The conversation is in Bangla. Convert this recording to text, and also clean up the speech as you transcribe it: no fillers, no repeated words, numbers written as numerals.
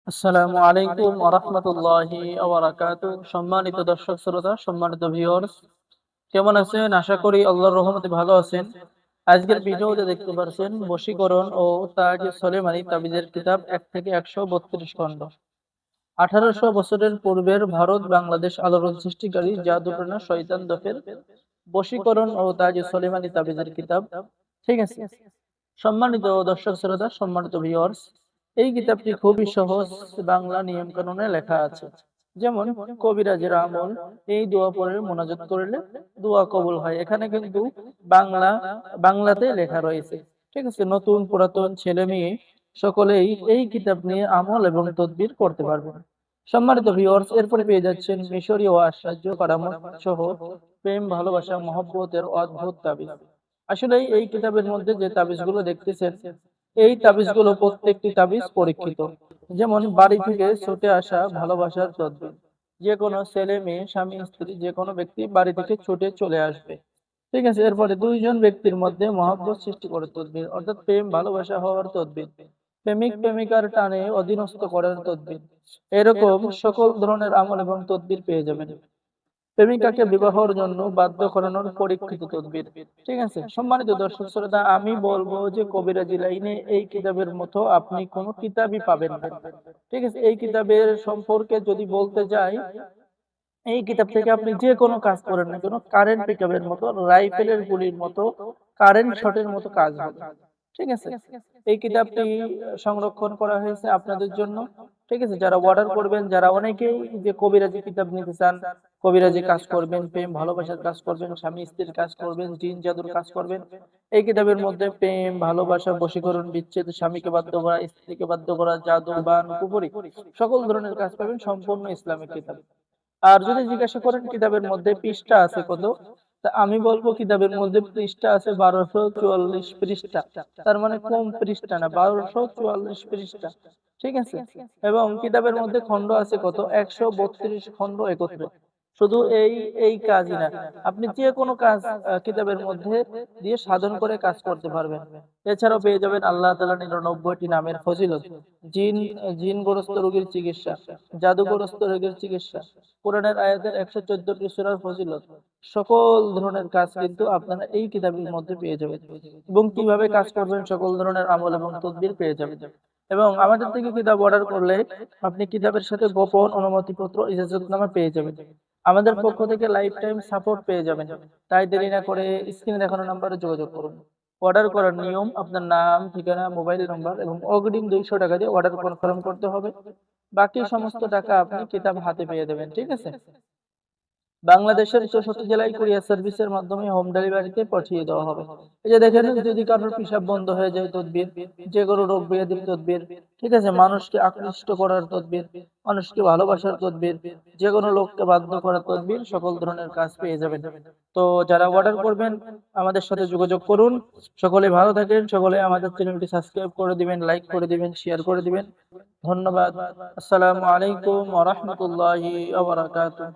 আসসালামু আলাইকুম ওয়া রাহমাতুল্লাহি ওয়া বারাকাতুহু। সম্মানিত দর্শক শ্রোতা, সম্মানিত ভিউয়ার্স, কেমন আছেন? আশা করি আল্লাহর রহমতে ভালো আছেন। আজকের ভিডিওতে দেখতে পারছেন বশীকরণ ও তাজ সুলেমানি তাবিজের কিতাব ১ থেকে ১৩২ খণ্ড। ১৮০০ বছরের পূর্বের ভারত বাংলাদেশ আলোড়ন সৃষ্টিকারী জাদুটনা শয়তান দফের বশীকরণ ও তাজ সুলেমানি তাবিজের কিতাব। ঠিক আছে? সম্মানিত দর্শক শ্রোতা, সম্মানিত ভিউয়ার্স, এই কিতাবটি খুবই সহজ বাংলা নিয়ম কানুনে লেখা আছে। যেমন কবিরাজের আমল, এই দোয়া পড়ে মোনাজাত করলে দোয়া কবুল হয়। এখানে কিন্তু বাংলাতে লেখা রয়েছে। ঠিক আছে? নতুন পুরাতন ছেলে মেয়ে সকলেই এই কিতাব নিয়ে আমল এবং তদবির করতে পারবেন। সম্মানিত ভিউয়ার্স, এরপরে পেয়ে যাচ্ছেন মিশরীয় আশ্চর্য কারামত সহ প্রেম, ভালোবাসা, মহব্বতের অদ্ভুত তাবিজ। আসলে এই কিতাবের মধ্যে যে তাবিজগুলো দেখতেছেন, এই তাবিজগুলো প্রত্যেকটি তাবিজ পরীক্ষিত। যেমন বাড়ি থেকে ছুটে আসা ভালোবাসার তদবির। যে কোনো ছেলে মেয়ে, স্বামী স্ত্রী, যে কোনো ব্যক্তি বাড়ি থেকে ছুটে চলে আসবে। ঠিক আছে? এরপরে দুইজন ব্যক্তির মধ্যে মহব্বত সৃষ্টি করে তদবির, অর্থাৎ প্রেম ভালোবাসা হওয়ার তদবির। প্রেমিক প্রেমিকার টানে অধীনস্থ করার তদবির। এরকম সকল ধরনের আমল এবং তদবির পেয়ে যাবেন। প্রেমিকাকে বিবাহের জন্য বাধ্য করানোর পরীক্ষিত তদবির। ঠিক আছে? সম্মানিত দর্শক শ্রোতা, আমি বলবো যে কবিরাজি লাইনে এই কিতাবের মতো আপনি কোনো কিতাবই পাবেন না। ঠিক আছে? এই কিতাবের সম্পর্কে যদি বলতে যাই, এই কিতাব থেকে আপনি যে কোনো কাজ করেন না কেন, কারেন্ট পিকআপের মতো, রাইফেলের গুলির মতো, কারেন্ট শটের মতো কাজ হবে। ঠিক আছে? এই কিতাবটি সংরক্ষণ করা হয়েছে আপনাদের জন্য। ঠিক আছে? যারা অর্ডার করবেন, যারা অনেকেই যে কবিরাজি কিতাব নিতে চান, কবিরাজি কাজ করবেন, প্রেম ভালোবাসার কাজ করবেন, স্বামী স্ত্রীর কাজ করবেন, জিন জাদুর কাজ করবেন, এই কিতাবের মধ্যে প্রেম ভালোবাসা, বশীকরণ, বিচ্ছেদ, স্বামীকে বাধ্য করা, স্ত্রীকে বাধ্য করা, জাদু বান কুফরি, সকল ধরনের কাজ পাবেন সম্পূর্ণ ইসলামিক কিতাব। আর যদি জিজ্ঞাসা করেন কিতাবের মধ্যে পৃষ্ঠা আছে কত, তা আমি বলবো কিতাবের মধ্যে পৃষ্ঠা আছে ১২৪৪ পৃষ্ঠা। তার মানে কম পৃষ্ঠা না, ১২৪৪ পৃষ্ঠা। ঠিক আছে? এবং কিতাবের মধ্যে খণ্ড আছে কত, ১৩২ খণ্ড একত্রে। শুধু এই কাজই না, আপনি যে কোনো কাজ কিতাবের মধ্যে দিয়ে সাধন করে কাজ করতে পারবেন। এছাড়াও পেয়ে যাবেন আল্লাহ তাআলার ৯৯টি নামের ফজিলত, জিন জিনগ্রস্ত রোগীর চিকিৎসা, জাদুগ্রস্ত রোগীর চিকিৎসা, কোরআনের আয়াতের ১১৪টি সূরার ফজিলত, সকল ধরনের কাজ কিন্তু আপনারা এই কিতাবের মধ্যে পেয়ে যাবেন। এবং কিভাবে কাজ করবেন সকল ধরনের আমল এবং তদবির পেয়ে যাবেন। এবং আমাদের থেকে কিতাব অর্ডার করলে আপনি কিতাবের সাথে গোপন অনুমতিপত্র, ইজাজতনামা পেয়ে যাবেন। আমাদের পক্ষ থেকে লাইফ টাইম সাপোর্ট পেয়ে যাবেন। তাই দেরি না করে স্ক্রিনে দেখানো নাম্বারে যোগাযোগ করুন। অর্ডার করার নিয়ম: আপনার নাম, ঠিকানা, মোবাইল নম্বর এবং অগ্রিম ২০০ টাকা দিয়ে অর্ডার কনফার্ম করতে হবে। বাকি সমস্ত টাকা আপনি কিতাব হাতে পেয়ে দেবেন। ঠিক আছে? বাংলাদেশের ৬৪ জেলায় কুরিয়ার সার্ভিসের মাধ্যমে হোম ডেলিভারিতে পাঠিয়ে দেওয়া হবে। এই যে দেখেন, যদি কারোর পেশাব বন্ধ হয়ে যায় তদবির, যে কোনো রোগ ব্যাধির তদবির, ঠিক আছে, মানুষকে আকৃষ্ট করার তদবির, মানুষকে ভালোবাসার তদবির, যে কোনো লোককে বাধ্য করার তদবির, সকল ধরনের কাজ পেয়ে যাবেন। তো যারা অর্ডার করবেন আমাদের সাথে যোগাযোগ করুন। সকলে ভালো থাকেন, সকলে আমাদের চ্যানেলটি সাবস্ক্রাইব করে দিবেন, লাইক করে দিবেন, শেয়ার করে দিবেন। ধন্যবাদ। আসসালামু আলাইকুম ওয়া রাহমাতুল্লাহি ওয়া বারাকাতুহু।